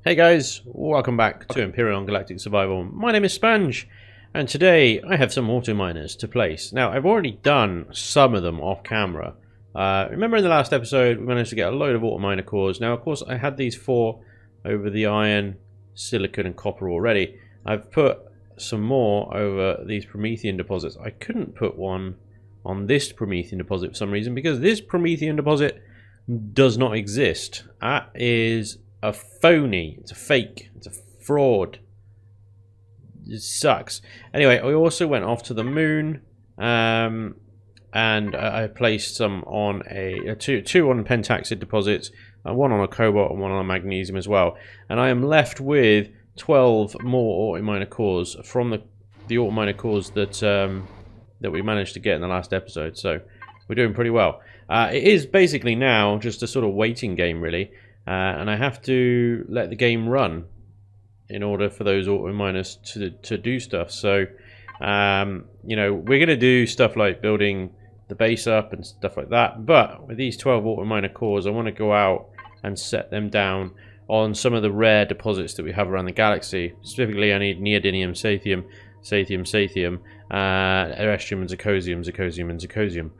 Hey guys, welcome back to Empyrion Galactic Survival. My name is Spanj, and today I have some Autominers to place. Now, I've already done some of them off camera. Remember in the last episode, we managed to get a load of Autominer cores. Now, of course, I had these 4 over the iron, silicon, and copper already. I've put some more over these Promethean deposits. I couldn't put one on this Promethean deposit for some reason, because this Promethean deposit does not exist. That is a phony, it's a fake, it's a fraud. It sucks. Anyway, I also went off to the moon, and I placed some on two on pentaxid deposits, one on a cobalt and one on a magnesium as well. And I am left with 12 more Autominer cores from the Autominer cores that we managed to get in the last episode. So we're doing pretty well. It is basically now just a sort of waiting game, really. And I have to let the game run in order for those Autominers to do stuff. So, you know, we're going to do stuff like building the base up and stuff like that. But with these 12 Autominer cores, I want to go out and set them down on some of the rare deposits that we have around the galaxy. Specifically, I need neodymium, sathium, eristrium, and zirconium, and zirconium.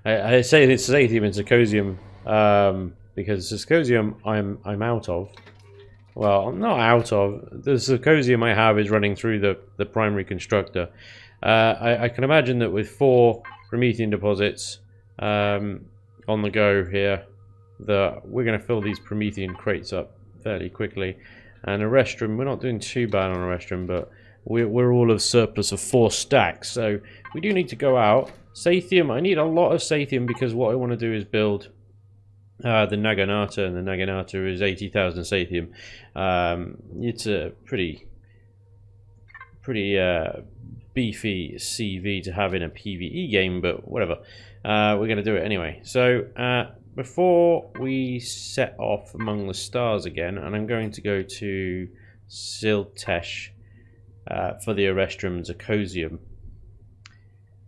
I say it's sathium and zirconium because zirconium I'm out of. Well, I'm not out of. The zirconium I have is running through the primary constructor. I can imagine that with 4 Promethean deposits on the go here, that we're going to fill these Promethean crates up fairly quickly. And eristrium, we're not doing too bad on eristrium, but we're all of surplus of 4 stacks, so we do need to go out. Sathium, I need a lot of sathium because what I want to do is build the Naginata, and the Naginata is 80,000 sathium. It's a pretty beefy CV to have in a PvE game, but whatever. We're going to do it anyway. So before we set off among the stars again, and I'm going to go to Siltesh for the eristrium and zirconium.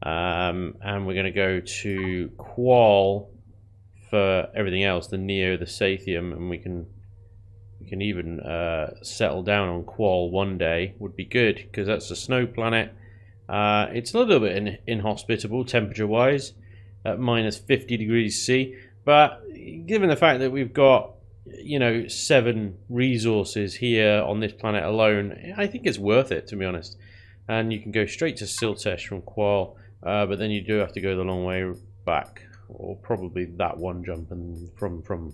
And we're going to go to Qual for everything else, the Neo, the Sathium, and we can even settle down on Qual one day. Would be good because that's a snow planet. It's a little bit inhospitable temperature-wise, at minus 50 degrees C. But given the fact that we've got, you know, 7 resources here on this planet alone, I think it's worth it, to be honest. And you can go straight to Siltesh from Qual, but then you do have to go the long way back, or probably that one jump and from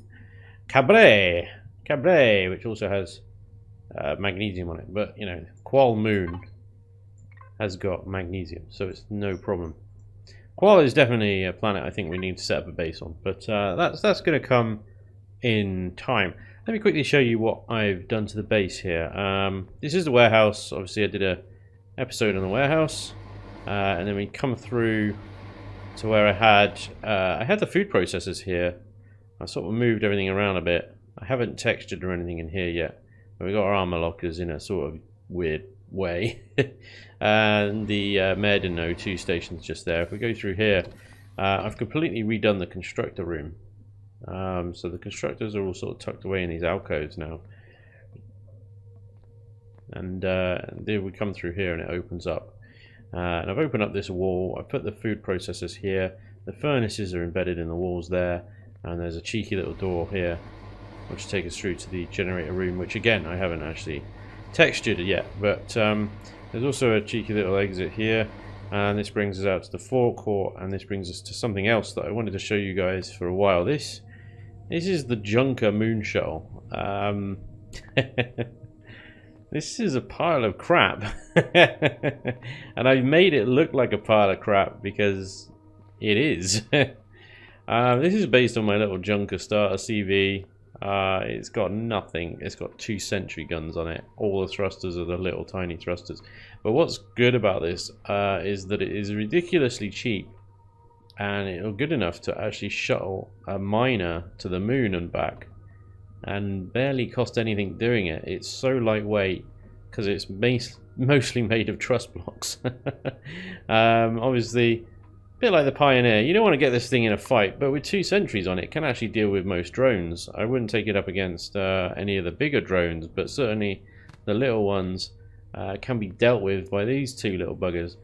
Cabre, which also has magnesium on it. But you know, Qual Moon has got magnesium, so it's no problem. Qual is definitely a planet I think we need to set up a base on, but that's going to come in time. Let me quickly show you what I've done to the base here. This is the warehouse. Obviously, I did a episode on the warehouse, and then we come through to where I had the food processors here. I sort of moved everything around a bit. I haven't textured or anything in here yet, but we got our armor lockers in a sort of weird way. And the Merden O2 station's just there. If we go through here, I've completely redone the constructor room. So the constructors are all sort of tucked away in these alcoves now. And there we come through here and it opens up. And I've opened up this wall. I've put the food processors here. The furnaces are embedded in the walls there. And there's a cheeky little door here, which will take us through to the generator room, which again, I haven't actually textured yet. But there's also a cheeky little exit here. And this brings us out to the forecourt. And this brings us to something else that I wanted to show you guys for a while. This is the Junker moon shuttle. This is a pile of crap. And I've made it look like a pile of crap because it is. This is based on my little Junker starter CV. It's got nothing. It's got 2 sentry guns on it. All the thrusters are the little tiny thrusters. But what's good about this is that it is ridiculously cheap. And it's good enough to actually shuttle a miner to the moon and back. And barely cost anything doing it. It's so lightweight because it's mostly made of truss blocks. Obviously, bit like the Pioneer. You don't want to get this thing in a fight, but with 2 sentries on it, it can actually deal with most drones. I wouldn't take it up against any of the bigger drones, but certainly the little ones can be dealt with by these 2 little buggers,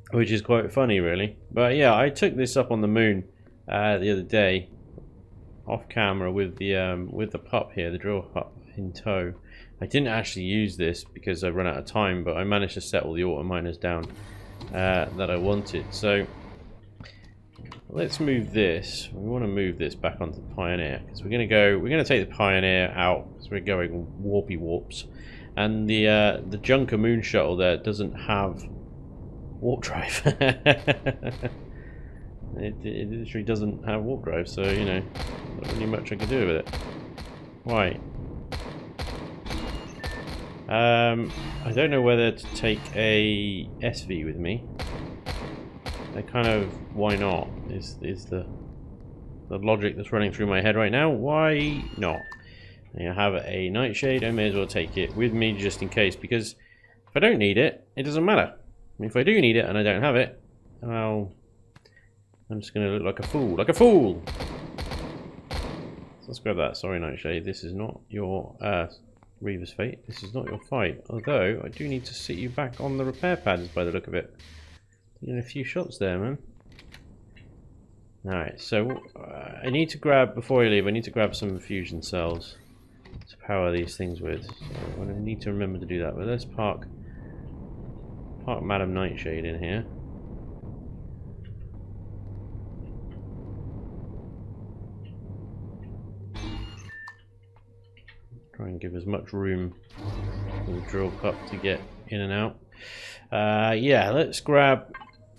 which is quite funny, really. But yeah, I took this up on the moon the other day, off camera with the pup here, the drill pup in tow. I didn't actually use this because I run out of time, but I managed to set all the Autominers down that I wanted. So let's move this. We want to move this back onto the Pioneer because we're going to take the Pioneer out. So we're going warpy warps, and the Junker moon shuttle there doesn't have warp drive. It literally doesn't have warp drive, so you know, not really much I can do with it. Right. I don't know whether to take a SV with me. I kind of, why not? Is the logic that's running through my head right now. Why not? I have a nightshade. I may as well take it with me just in case, because if I don't need it, it doesn't matter. I mean, if I do need it and I don't have it, well, I'm just going to look like a fool. Like a fool! So let's grab that. Sorry, nightshade. This is not your Reaver's Fate. This is not your fight. Although, I do need to sit you back on the repair pads by the look of it. In a few shots there, man. Alright, so I need to grab, before I leave, I need to grab some fusion cells to power these things with. So I need to remember to do that. But let's park Madam Nightshade in here. Try and give as much room for the drill pup to get in and out. Yeah, let's grab...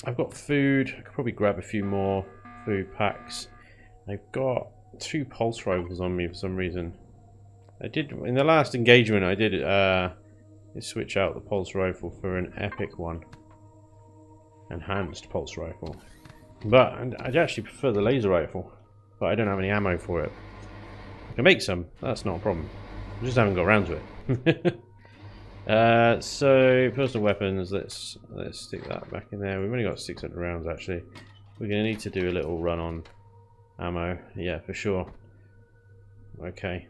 I've got food. I could probably grab a few more food packs. I've got 2 pulse rifles on me for some reason. I did... In the last engagement, I did switch out the pulse rifle for an epic one. Enhanced pulse rifle. But I'd actually prefer the laser rifle. But I don't have any ammo for it. I can make some. That's not a problem. I just haven't got around to it. So personal weapons, let's stick that back in there. We've only got 600 rounds actually. We're going to need to do a little run on ammo, yeah, for sure. Okay.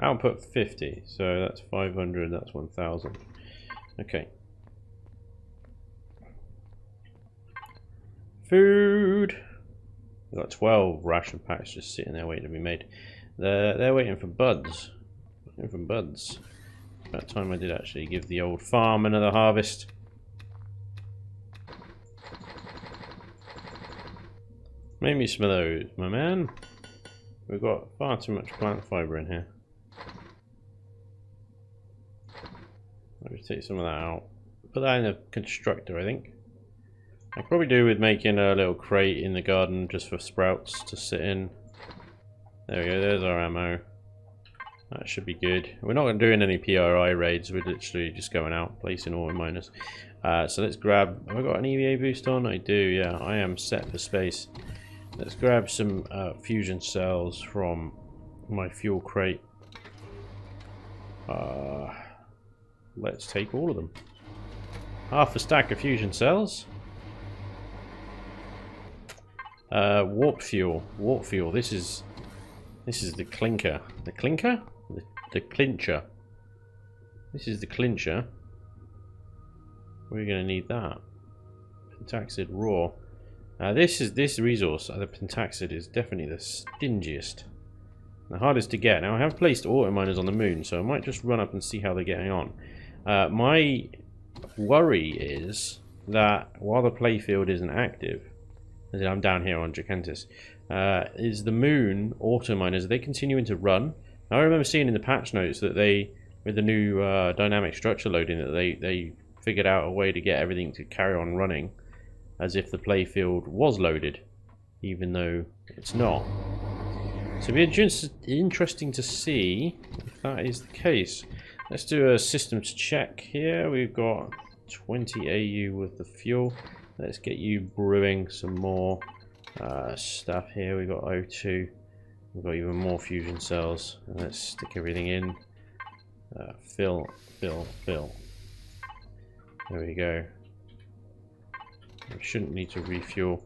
Output 50, so that's 500, that's 1000. Okay. Food! We've got 12 ration packs just sitting there waiting to be made. They're waiting for buds. Waiting for buds. About time I did actually give the old farm another harvest. Make me some of those, my man. We've got far too much plant fibre in here. Let me take some of that out. Put that in a constructor, I think. I could probably do with making a little crate in the garden just for sprouts to sit in. There we go, there's our ammo. That should be good. We're not doing any PRI raids, we're literally just going out, placing Autominers. So let's grab, have I got an EVA boost on? I do, yeah, I am set for space. Let's grab some fusion cells from my fuel crate. Let's take all of them. Half a stack of fusion cells. Warp fuel. Warp fuel. This is the clinker. The clinker? The clincher. This is the clincher. We're going to need that. Pentaxid raw. This resource, the Pentaxid, is definitely the stingiest. The hardest to get. Now I have placed Autominers on the moon, so I might just run up and see how they're getting on. My worry is that while the playfield isn't active, as in I'm down here on Jacentis, is the moon Autominers, they continuing to run. Now, I remember seeing in the patch notes that they, with the new dynamic structure loading, that they figured out a way to get everything to carry on running as if the playfield was loaded, even though it's not. So it'll be interesting to see if that is the case. Let's do a systems check here. We've got 20 AU worth of fuel. Let's get you brewing some more stuff here. We've got O2. We've got even more fusion cells. And let's stick everything in. Fill. There we go. We shouldn't need to refuel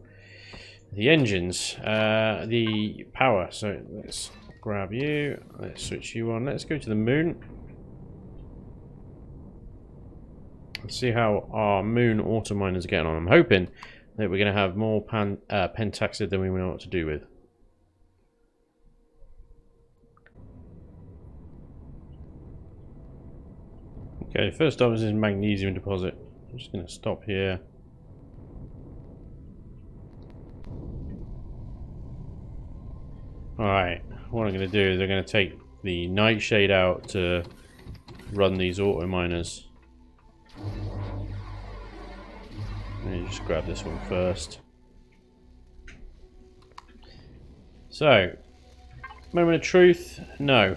the engines, the power. So let's grab you, let's switch you on, let's go to the moon. Let's see how our moon Autominers are getting on. I'm hoping that we're going to have more pentaxid than we know what to do with. Okay, first up is this magnesium deposit. I'm just going to stop here. Alright, what I'm going to do is I'm going to take the nightshade out to run these Autominers. Let me just grab this one first. So, moment of truth, no.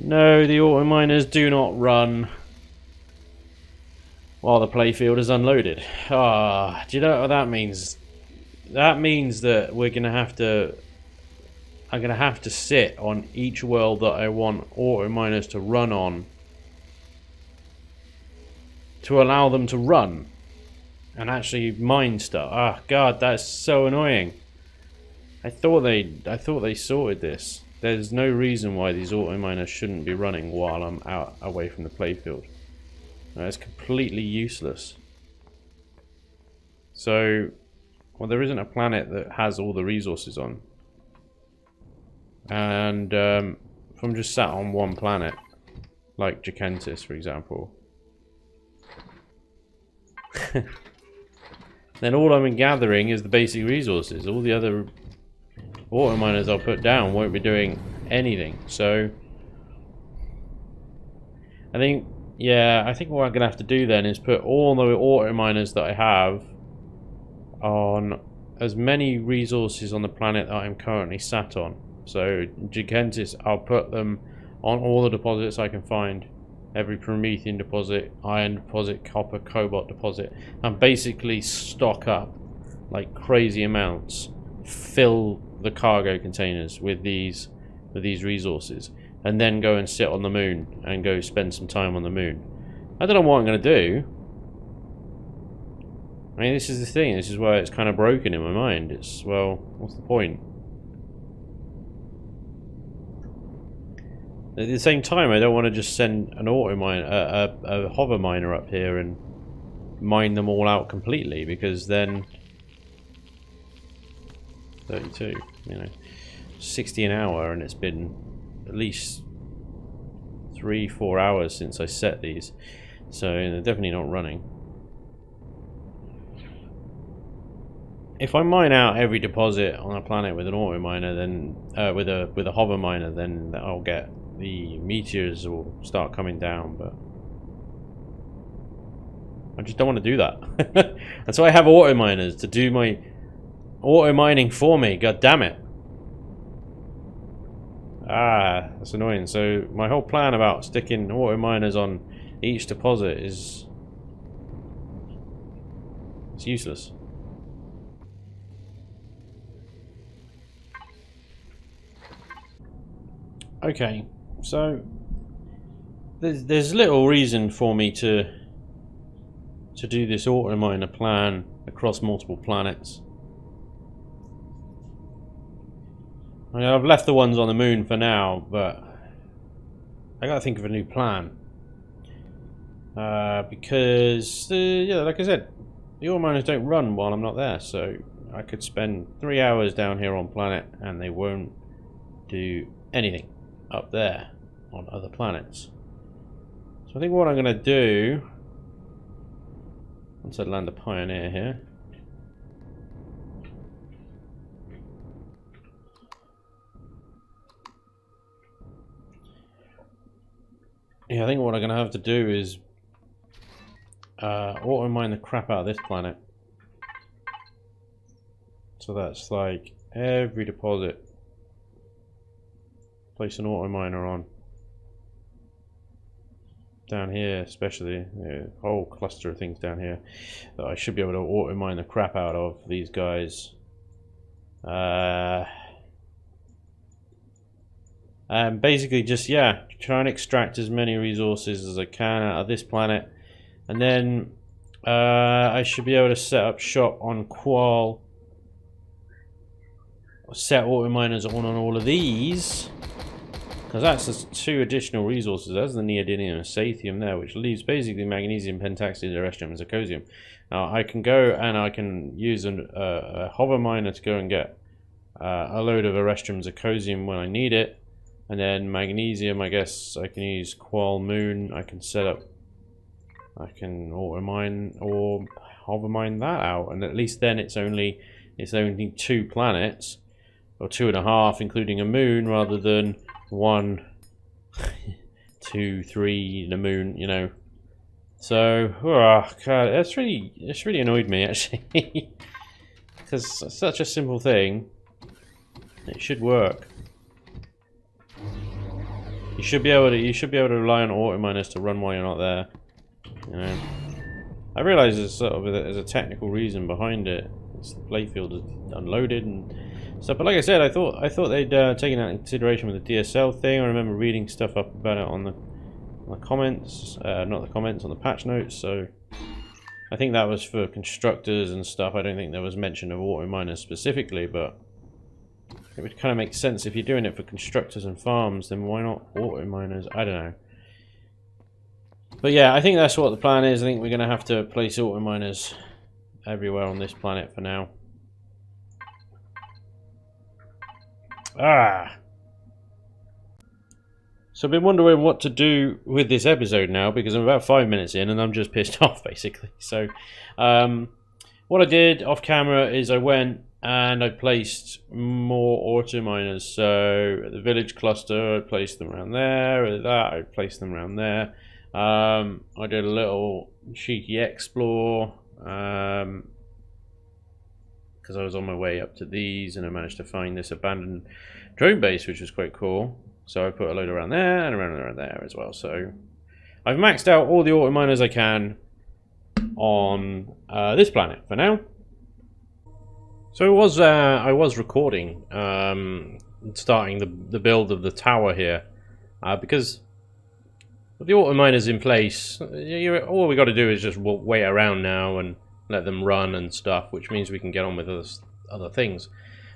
No, the Autominers do not run while the playfield is unloaded. Ah, do you know what that means? That means that we're gonna have to. I'm gonna have to sit on each world that I want Autominers to run on to allow them to run and actually mine stuff. Ah, God, that's so annoying. I thought they sorted this. There's no reason why these Autominers shouldn't be running while I'm out away from the playfield. It's completely useless. So, well, there isn't a planet that has all the resources on. And if I'm just sat on one planet, like Jacentis, for example, then all I'm gathering is the basic resources. All the other Autominers I'll put down won't be doing anything. So I think what I'm gonna have to do then is put all the Autominers that I have on as many resources on the planet that I'm currently sat on. So Gigantis, I'll put them on all the deposits I can find. Every Promethean deposit, iron deposit, copper, cobalt deposit, and basically stock up like crazy amounts. Fill the cargo containers with these resources, and then go and sit on the moon and go spend some time on the moon. I don't know what I'm going to do. I mean, this is the thing. This is where it's kind of broken in my mind. It's, well, what's the point? At the same time, I don't want to just send an a hover miner up here and mine them all out completely, because then 32, you know, 60 an hour, and it's been at least 3-4 hours since I set these, so they're definitely not running. If I mine out every deposit on a planet with an Autominer, then with a hover miner, then I'll get the meteors will start coming down, but I just don't want to do that. That's why I have Autominers, to do my auto mining for me. God damn it. Ah, that's annoying. So my whole plan about sticking Autominers on each deposit is it's useless. Okay, so there's little reason for me to do this Autominer plan across multiple planets. I mean, I've left the ones on the moon for now, but I gotta think of a new plan. Because, yeah, like I said, the Autominers don't run while I'm not there, so I could spend 3 hours down here on planet and they won't do anything up there on other planets. So I think what I'm gonna do, once I land a Pioneer here, yeah, I think what I'm gonna have to do is auto mine the crap out of this planet. So that's like every deposit, place an auto miner on. Down here, especially, a whole cluster of things down here that I should be able to auto mine the crap out of these guys. And basically just, yeah, try and extract as many resources as I can out of this planet, and then I should be able to set up shop on Qual. Set Autominers on all of these. Because that's just 2 additional resources. That's the neodymium and sathium there, which leaves basically magnesium, pentaxide, terrestrium, and zirconium. Now I can go and I can use a hover miner to go and get a load of terrestrium, zirconium when I need it. And then magnesium, I guess I can use Qual Moon. I can set up, I can auto mine or hover mine that out, and at least then it's only 2 planets, or 2.5, including a moon, rather than 1, 2, 3, the moon. You know. So, oh god, it's really annoyed me actually, because it's such a simple thing. It should work. You should be able to rely on Autominers to run while you're not there. You know, I realise there's a technical reason behind it. It's the playfield is unloaded and stuff. But like I said, I thought they'd taken that into consideration with the DSL thing. I remember reading stuff up about it on the comments, not the comments, on the patch notes. So I think that was for constructors and stuff. I don't think there was mention of Autominers specifically, but it would kind of make sense if you're doing it for constructors and farms. Then why not Autominers? I don't know. But yeah, I think that's what the plan is. I think we're going to have to place Autominers everywhere on this planet for now. So I've been wondering what to do with this episode now, because I'm about 5 minutes in and I'm just pissed off basically. So what I did off camera is I went and I placed more Autominers. So the village cluster, I placed them around there. That I placed them around there. I did a little cheeky explore because I was on my way up to these, and I managed to find this abandoned drone base, which was quite cool. So I put a load around there and around there as well. So I've maxed out all the Autominers I can on this planet for now. So I was recording starting the build of the tower here because with the Autominers in place, all we got to do is just wait around now and let them run and stuff, which means we can get on with other things.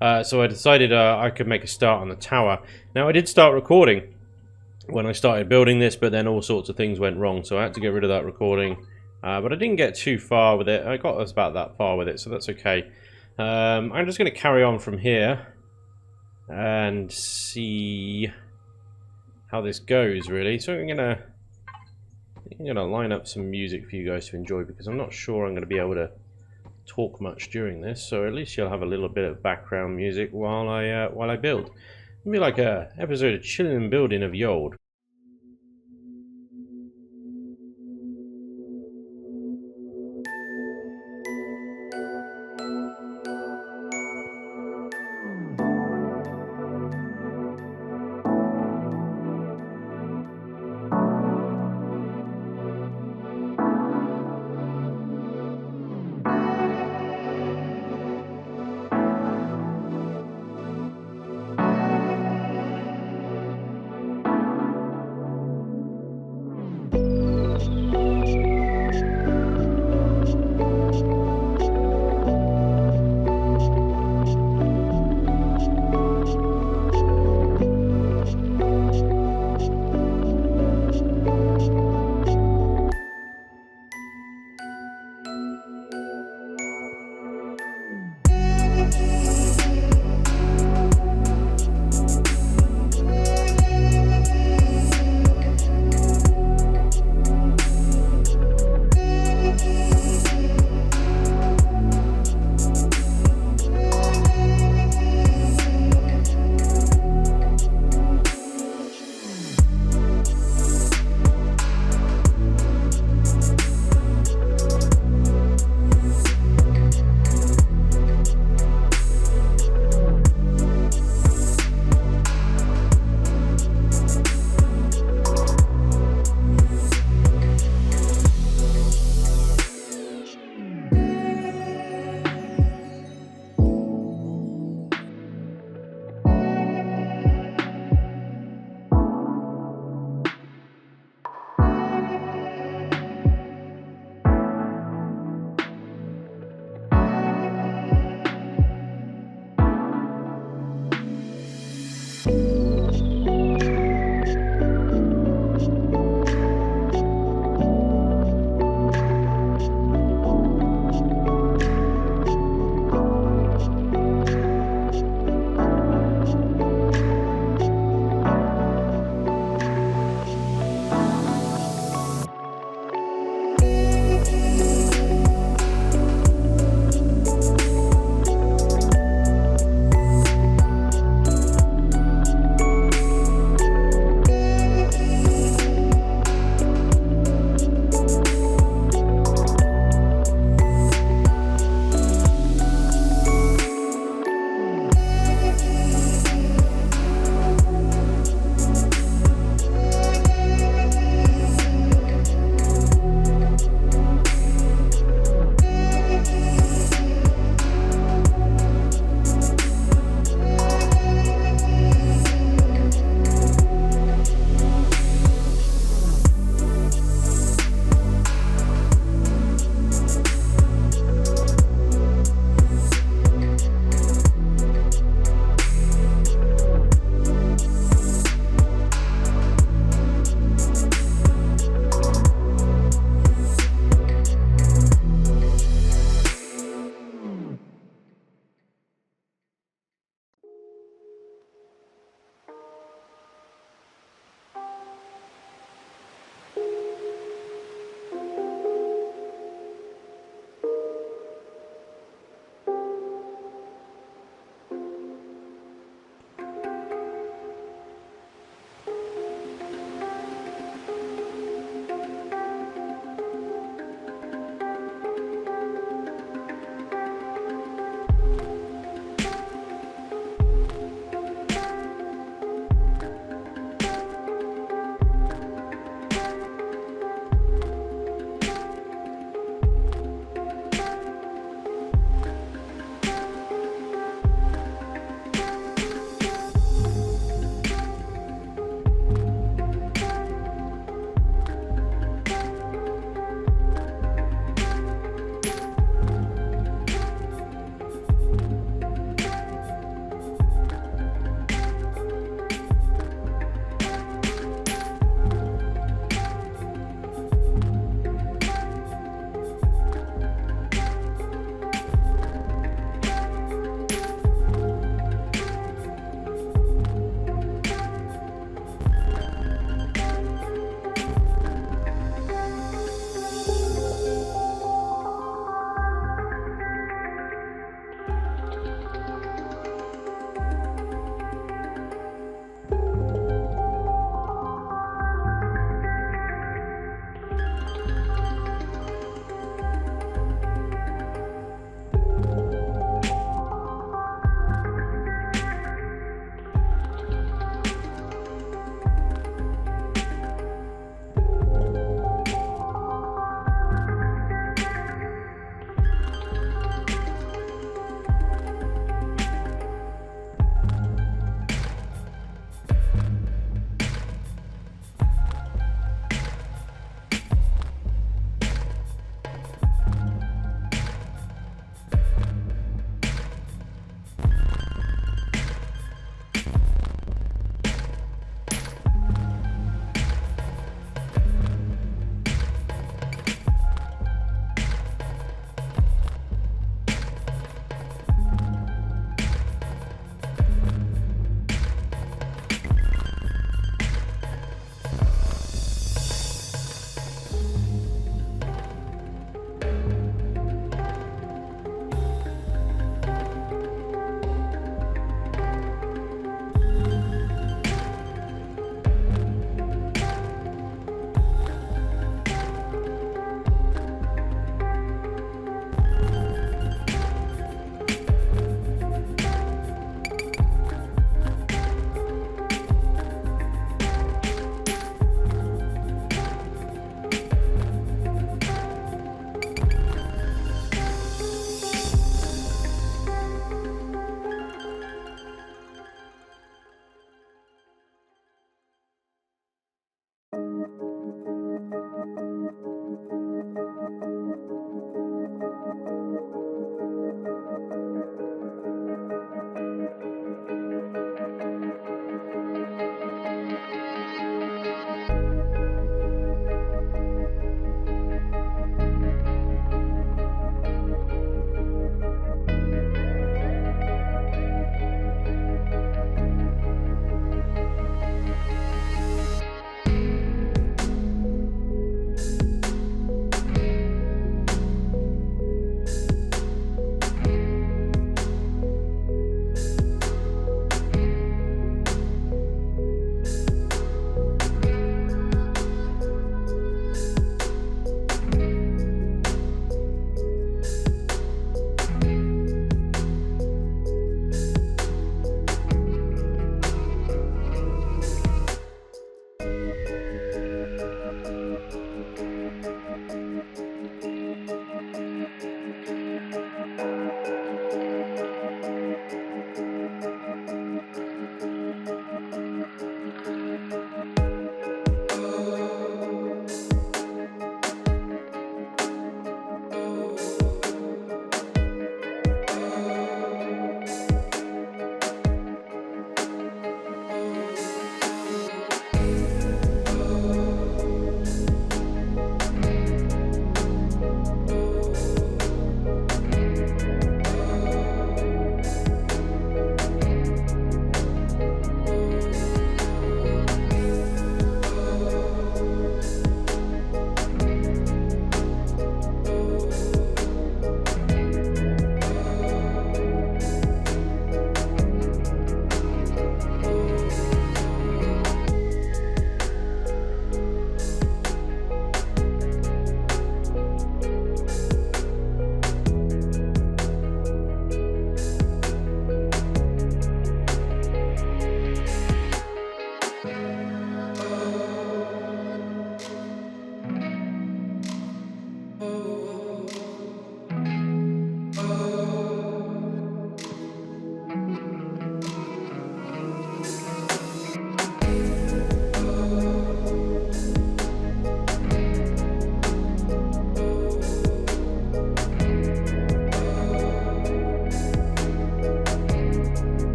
So I decided I could make a start on the tower. Now I did start recording when I started building this, but then all sorts of things went wrong, so I had to get rid of that recording. But I didn't get too far with it. I got us about that far with it, so that's okay. I'm just going to carry on from here and see how this goes, really. So I'm gonna line up some music for you guys to enjoy, because I'm not sure I'm going to be able to talk much during this. So at least you'll have a little bit of background music while I build. It'll be like a episode of Chilling and Building of Yold.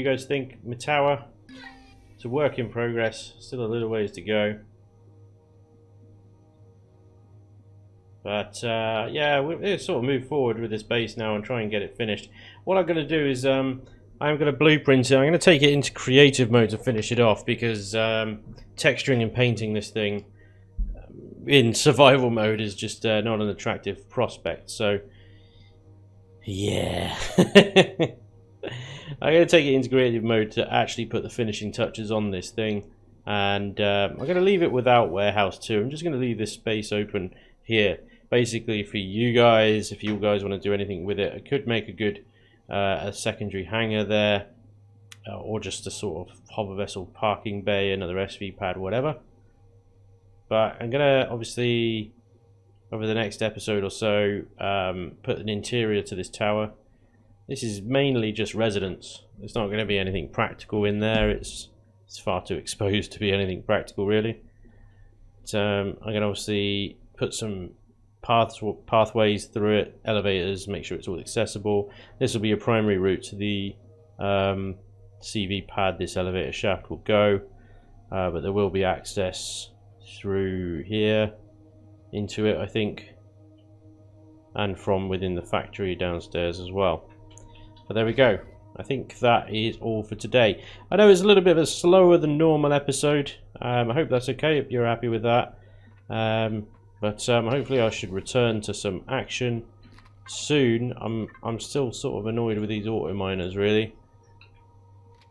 you guys think? My tower, it's a work in progress. Still a little ways to go. But yeah, we'll sort of move forward with this base now and try and get it finished. What I'm going to do is I'm going to blueprint it. I'm going to take it into creative mode to finish it off, because texturing and painting this thing in survival mode is just not an attractive prospect. So yeah. I'm going to take it into creative mode to actually put the finishing touches on this thing. And I'm going to leave it without warehouse 2. I'm just going to leave this space open here. Basically for you guys, if you guys want to do anything with it. I could make a good a secondary hangar there. Or just a sort of hover vessel parking bay, another SV pad, whatever. But I'm going to obviously, over the next episode or so, put an interior to this tower. This is mainly just residence. There's not going to be anything practical in there. It's far too exposed to be anything practical, really. But, I'm going to obviously put some pathways through it, elevators, make sure it's all accessible. This will be a primary route to the CV pad. This elevator shaft will go, but there will be access through here into it, I think, and from within the factory downstairs as well. But there we go. I think that is all for today. I know it's a little bit of a slower than normal episode. I hope that's okay if you're happy with that. But hopefully I should return to some action soon. I'm still sort of annoyed with these Autominers, really.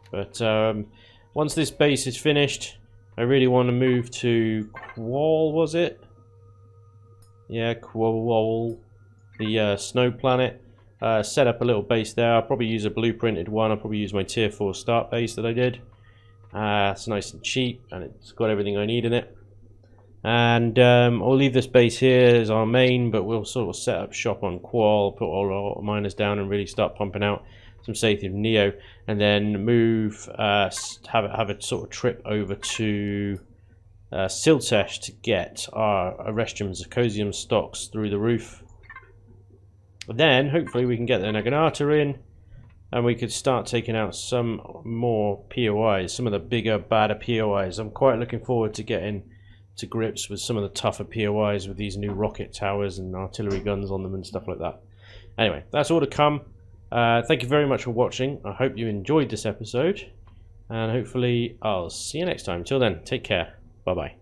But once this base is finished, I really want to move to Qual, was it? Yeah, Qual, the snow planet. Set up a little base there. I'll probably use a blueprinted one. I'll probably use my tier 4 start base that I did. It's nice and cheap, and it's got everything I need in it. And I'll leave this base here as our main, but we'll sort of set up shop on Qual, put all our miners down, and really start pumping out some Sathium Neo, and then move, have a sort of trip over to Siltesh to get our Arrestrium Zirconium stocks through the roof. Then hopefully we can get the Naginata in, and we could start taking out some more POIs, some of the bigger, badder POIs. I'm quite looking forward to getting to grips with some of the tougher POIs with these new rocket towers and artillery guns on them and stuff like that. Anyway, that's all to come. Thank you very much for watching. I hope you enjoyed this episode, and hopefully I'll see you next time. Till then, take care. Bye bye.